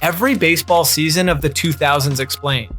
every baseball season of the 2000s explained.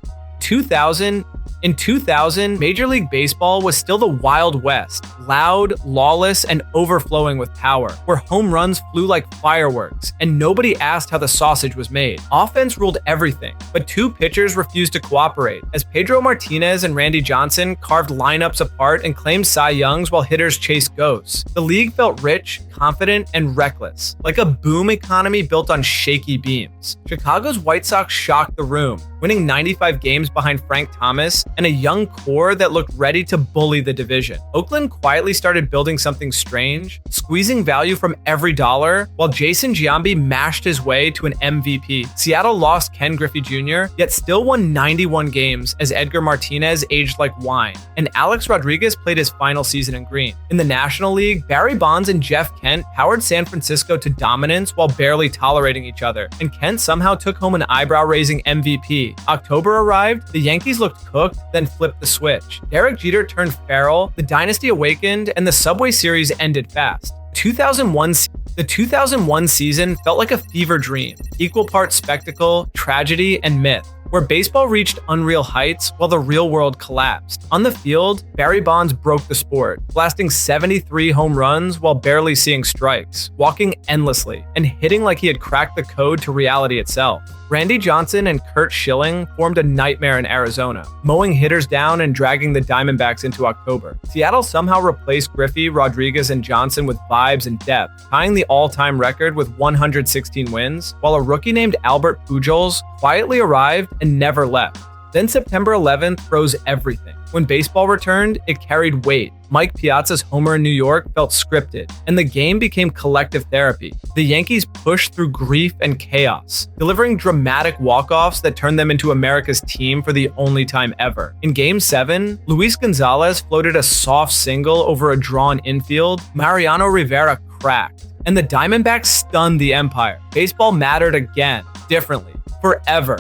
In 2000, Major League Baseball was still the Wild West, loud, lawless, and overflowing with power, where home runs flew like fireworks, and nobody asked how the sausage was made. Offense ruled everything, but two pitchers refused to cooperate, as Pedro Martinez and Randy Johnson carved lineups apart and claimed Cy Youngs while hitters chased ghosts. The league felt rich, confident, and reckless, like a boom economy built on shaky beams. Chicago's White Sox shocked the room, winning 95 games behind Frank Thomas and a young core that looked ready to bully the division. Oakland quietly started building something strange, squeezing value from every dollar, while Jason Giambi mashed his way to an MVP. Seattle lost Ken Griffey Jr., yet still won 91 games as Edgar Martinez aged like wine, and Alex Rodriguez played his final season in green. In the National League, Barry Bonds and Jeff Kent powered San Francisco to dominance while barely tolerating each other, and Kent somehow took home an eyebrow-raising MVP. October arrived, the Yankees looked cooked, then flipped the switch. Derek Jeter turned feral, the dynasty awakened, and the Subway Series ended fast. The 2001 season felt like a fever dream, equal parts spectacle, tragedy, and myth, where baseball reached unreal heights while the real world collapsed. On the field, Barry Bonds broke the sport, blasting 73 home runs while barely seeing strikes, walking endlessly, and hitting like he had cracked the code to reality itself. Randy Johnson and Curt Schilling formed a nightmare in Arizona, mowing hitters down and dragging the Diamondbacks into October. Seattle somehow replaced Griffey, Rodriguez, and Johnson with vibes and depth, tying the all-time record with 116 wins, while a rookie named Albert Pujols quietly arrived and never left. Then September 11th froze everything. When baseball returned, it carried weight. Mike Piazza's homer in New York felt scripted, and the game became collective therapy. The Yankees pushed through grief and chaos, delivering dramatic walk-offs that turned them into America's team for the only time ever. In Game 7, Luis Gonzalez floated a soft single over a drawn infield, Mariano Rivera cracked, and the Diamondbacks stunned the Empire. Baseball mattered again, differently, forever.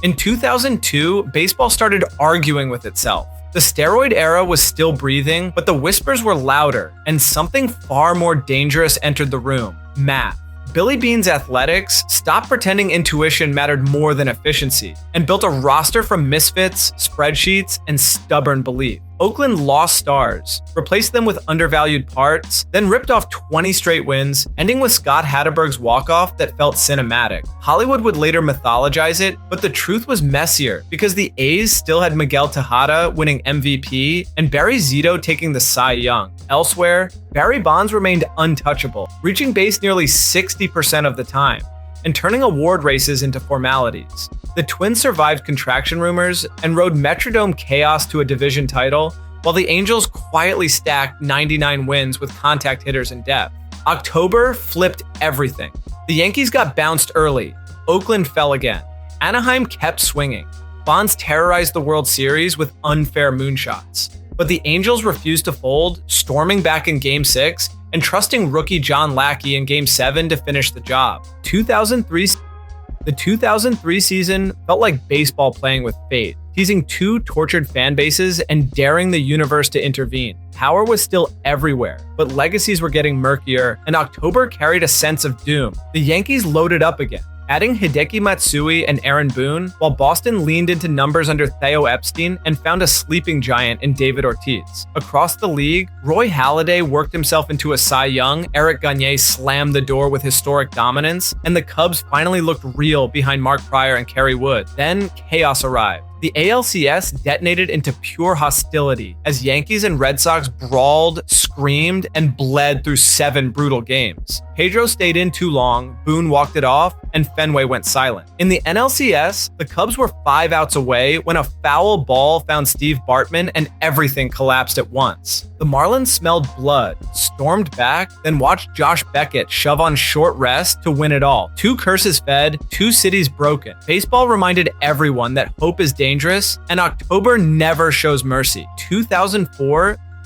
In 2002, baseball started arguing with itself. The steroid era was still breathing, but the whispers were louder, and something far more dangerous entered the room: math. Billy Beane's Athletics stopped pretending intuition mattered more than efficiency and built a roster from misfits, spreadsheets, and stubborn belief. Oakland lost stars, replaced them with undervalued parts, then ripped off 20 straight wins, ending with Scott Hatteberg's walk-off that felt cinematic. Hollywood would later mythologize it, but the truth was messier because the A's still had Miguel Tejada winning MVP and Barry Zito taking the Cy Young. Elsewhere, Barry Bonds remained untouchable, reaching base nearly 60% of the time, and turning award races into formalities. The Twins survived contraction rumors and rode Metrodome chaos to a division title, while the Angels quietly stacked 99 wins with contact hitters and depth. October flipped everything. The Yankees got bounced early. Oakland fell again. Anaheim kept swinging. Bonds terrorized the World Series with unfair moonshots. But the Angels refused to fold, storming back in Game 6 and trusting rookie John Lackey in Game 7 to finish the job. The 2003 season felt like baseball playing with fate, teasing two tortured fan bases and daring the universe to intervene. Power was still everywhere, but legacies were getting murkier, and October carried a sense of doom. The Yankees loaded up again, adding Hideki Matsui and Aaron Boone, while Boston leaned into numbers under Theo Epstein and found a sleeping giant in David Ortiz. Across the league, Roy Halladay worked himself into a Cy Young, Eric Gagne slammed the door with historic dominance, and the Cubs finally looked real behind Mark Prior and Kerry Wood. Then chaos arrived. The ALCS detonated into pure hostility as Yankees and Red Sox brawled, screamed, and bled through 7 brutal games. Pedro stayed in too long, Boone walked it off, and Fenway went silent. In the NLCS, the Cubs were 5 outs away when a foul ball found Steve Bartman and everything collapsed at once. The Marlins smelled blood, stormed back, then watched Josh Beckett shove on short rest to win it all. 2 curses fed, 2 cities broken. Baseball reminded everyone that hope is dangerous, and October never shows mercy.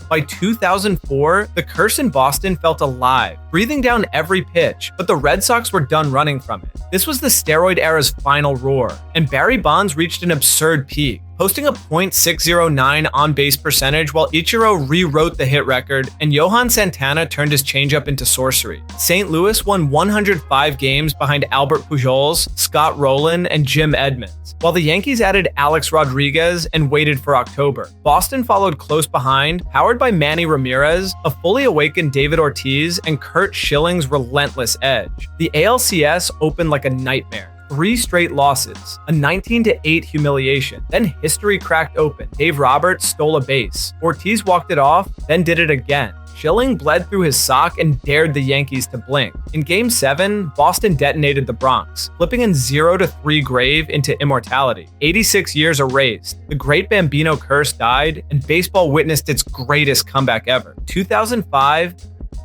By 2004, the curse in Boston felt alive. breathing down every pitch, but the Red Sox were done running from it. This was the steroid era's final roar, and Barry Bonds reached an absurd peak, posting a .609 on-base percentage while Ichiro rewrote the hit record and Johan Santana turned his changeup into sorcery. St. Louis won 105 games behind Albert Pujols, Scott Rowland, and Jim Edmonds, while the Yankees added Alex Rodriguez and waited for October. Boston followed close behind, powered by Manny Ramirez, a fully awakened David Ortiz, and Curt Schilling's relentless edge. The ALCS opened like a nightmare. 3 straight losses, a 19-8 humiliation. Then history cracked open. Dave Roberts stole a base. Ortiz walked it off, then did it again. Schilling bled through his sock and dared the Yankees to blink. In Game 7, Boston detonated the Bronx, flipping an 0-3 grave into immortality. 86 years erased, the Great Bambino Curse died, and baseball witnessed its greatest comeback ever.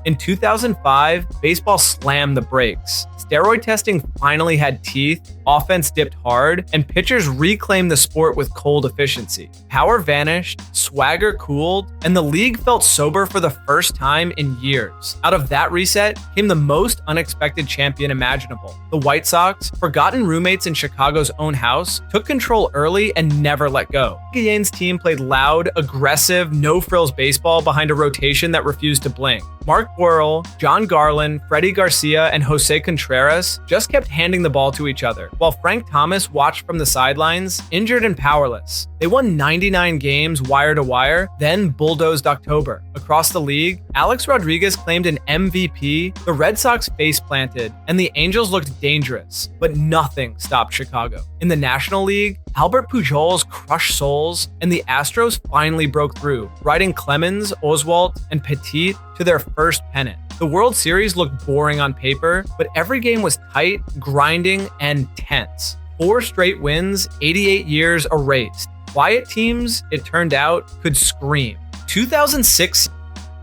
In 2005, baseball slammed the brakes. Steroid testing finally had teeth, offense dipped hard, and pitchers reclaimed the sport with cold efficiency. Power vanished, swagger cooled, and the league felt sober for the first time in years. Out of that reset came the most unexpected champion imaginable. The White Sox, forgotten roommates in Chicago's own house, took control early and never let go. Guillen's team played loud, aggressive, no-frills baseball behind a rotation that refused to blink. Mark Burrell, John Garland, Freddie Garcia, and Jose Contreras just kept handing the ball to each other, while Frank Thomas watched from the sidelines, injured and powerless. They won 99 games wire to wire, then bulldozed October. Across the league, Alex Rodriguez claimed an MVP, the Red Sox face planted, and the Angels looked dangerous, but nothing stopped Chicago. In the National League, Albert Pujols crushed souls, and the Astros finally broke through, riding Clemens, Oswalt, and Petit to their first pennant. The World Series looked boring on paper, but every game was tight, grinding, and tense. 4 straight wins, 88 years erased. Quiet teams, it turned out, could scream.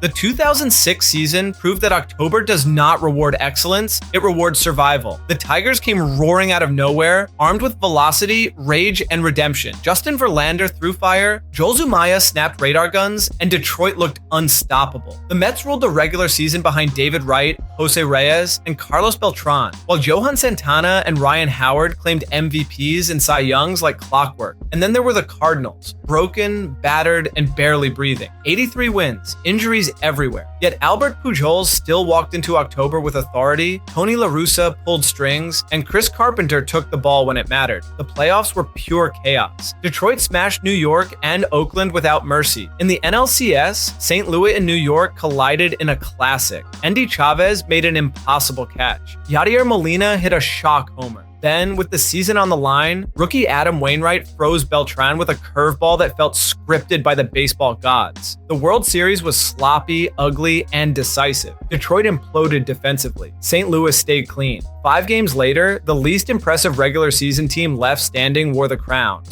The 2006 season proved that October does not reward excellence, it rewards survival. The Tigers came roaring out of nowhere, armed with velocity, rage, and redemption. Justin Verlander threw fire, Joel Zumaya snapped radar guns, and Detroit looked unstoppable. The Mets ruled the regular season behind David Wright, Jose Reyes, and Carlos Beltran, while Johan Santana and Ryan Howard claimed MVPs and Cy Youngs like clockwork. And then there were the Cardinals, broken, battered, and barely breathing. 83 wins, injuries everywhere. Yet Albert Pujols still walked into October with authority, Tony La Russa pulled strings, and Chris Carpenter took the ball when it mattered. The playoffs were pure chaos. Detroit smashed New York and Oakland without mercy. In the NLCS, St. Louis and New York collided in a classic. Endy Chavez made an impossible catch. Yadier Molina hit a shock homer. Then, with the season on the line, rookie Adam Wainwright froze Beltran with a curveball that felt scripted by the baseball gods. The World Series was sloppy, ugly, and decisive. Detroit imploded defensively. St. Louis stayed clean. 5 games later, the least impressive regular season team left standing wore the crown.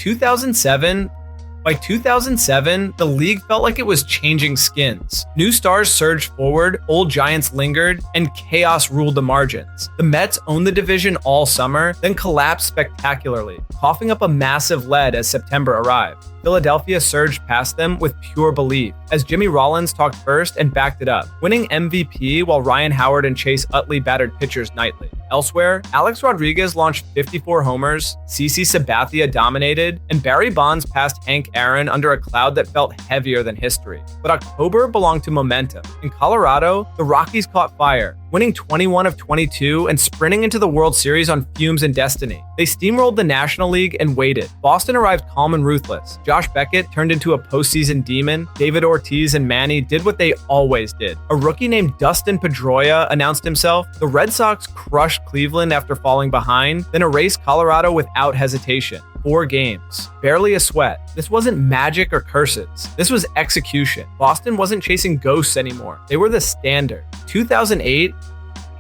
By 2007, the league felt like it was changing skins. New stars surged forward, old giants lingered, and chaos ruled the margins. The Mets owned the division all summer, then collapsed spectacularly, coughing up a massive lead as September arrived. Philadelphia surged past them with pure belief, as Jimmy Rollins talked first and backed it up, winning MVP while Ryan Howard and Chase Utley battered pitchers nightly. Elsewhere, Alex Rodriguez launched 54 homers, CC Sabathia dominated, and Barry Bonds passed Hank Aaron under a cloud that felt heavier than history. But October belonged to momentum. In Colorado, the Rockies caught fire, winning 21 of 22 and sprinting into the World Series on fumes and destiny. They steamrolled the National League and waited. Boston arrived calm and ruthless. Josh Beckett turned into a postseason demon. David Ortiz and Manny did what they always did. A rookie named Dustin Pedroia announced himself. The Red Sox crushed Cleveland after falling behind, then erased Colorado without hesitation. 4 games. Barely a sweat. This wasn't magic or curses. This was execution. Boston wasn't chasing ghosts anymore. They were the standard.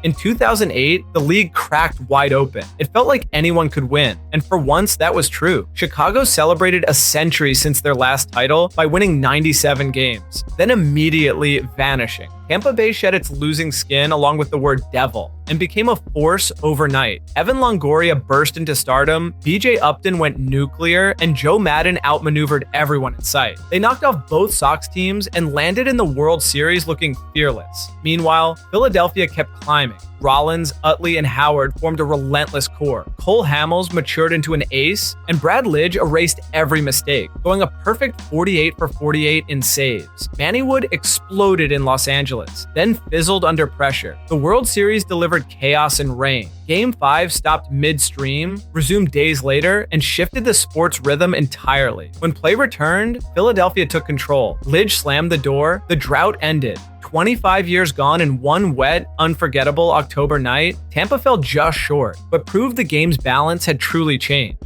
In 2008, the league cracked wide open. It felt like anyone could win, and for once that was true. Chicago celebrated a century since their last title by winning 97 games, then immediately vanishing. Tampa Bay shed its losing skin along with the word devil and became a force overnight. Evan Longoria burst into stardom, BJ Upton went nuclear, and Joe Madden outmaneuvered everyone in sight. They knocked off both Sox teams and landed in the World Series looking fearless. Meanwhile, Philadelphia kept climbing. Rollins, Utley, and Howard formed a relentless core. Cole Hamels matured into an ace, and Brad Lidge erased every mistake, going a perfect 48 for 48 in saves. Manny Wood exploded in Los Angeles, then fizzled under pressure. The World Series delivered chaos and rain. Game 5 stopped midstream, resumed days later, and shifted the sport's rhythm entirely. When play returned, Philadelphia took control. Lidge slammed the door, the drought ended. 25 years gone in one wet, unforgettable October night, Tampa fell just short, but proved the game's balance had truly changed.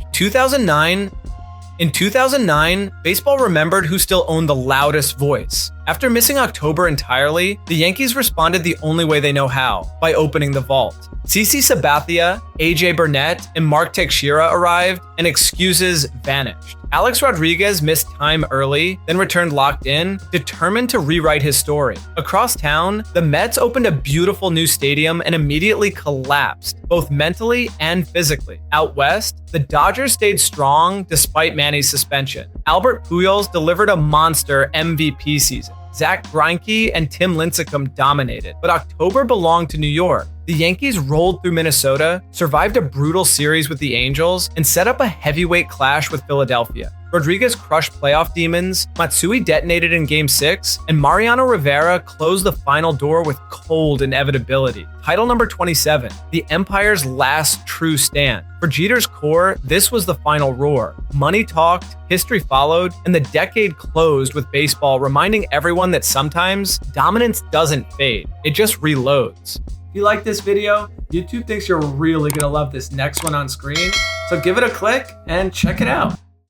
In 2009, baseball remembered who still owned the loudest voice. After missing October entirely, the Yankees responded the only way they know how, by opening the vault. CC Sabathia, AJ Burnett, and Mark Teixeira arrived, and excuses vanished. Alex Rodriguez missed time early, then returned locked in, determined to rewrite his story. Across town, the Mets opened a beautiful new stadium and immediately collapsed, both mentally and physically. Out west, the Dodgers stayed strong despite Manny's suspension. Albert Pujols delivered a monster MVP season. Zach Greinke and Tim Lincecum dominated, but October belonged to New York. The Yankees rolled through Minnesota, survived a brutal series with the Angels, and set up a heavyweight clash with Philadelphia. Rodriguez crushed playoff demons, Matsui detonated in Game 6, and Mariano Rivera closed the final door with cold inevitability. Title number 27, the Empire's last true stand. For Jeter's core, this was the final roar. Money talked, history followed, and the decade closed with baseball reminding everyone that sometimes dominance doesn't fade, it just reloads. If you like this video, YouTube thinks you're really gonna love this next one on screen, so give it a click and check it out.